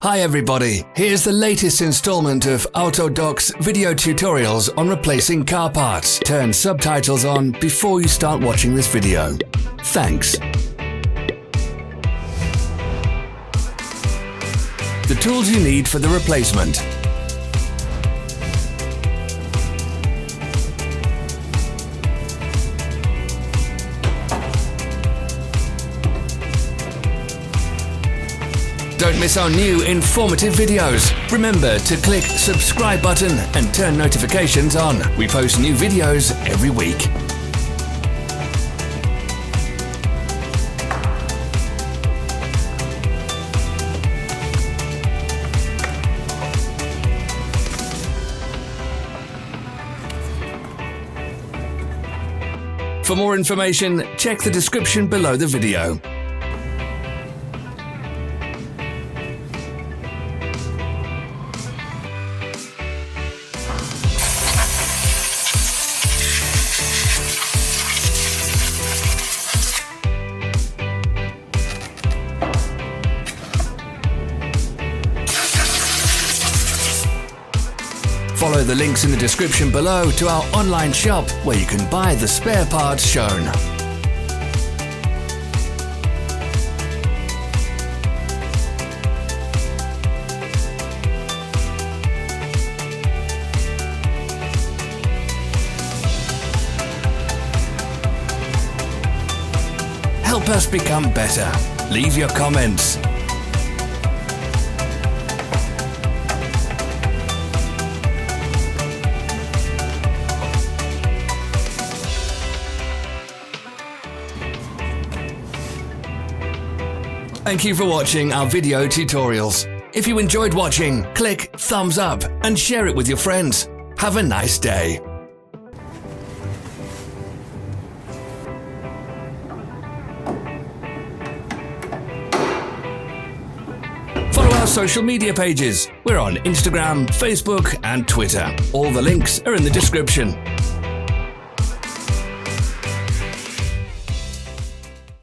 Hi everybody, here's the latest installment of Autodoc's video tutorials on replacing car parts. Turn subtitles on before you start watching this video. Thanks. The tools you need for the replacement. Don't miss our new informative videos. Remember to click subscribe button and turn notifications on. We post new videos every week. For more information, check the description below the video. Follow the links in the description below to our online shop where you can buy the spare parts shown. Help us become better. Leave your comments. Thank you for watching our video tutorials. If you enjoyed watching, click thumbs up and share it with your friends. Have a nice day. Follow our social media pages. We're on Instagram, Facebook and Twitter. All the links are in the description.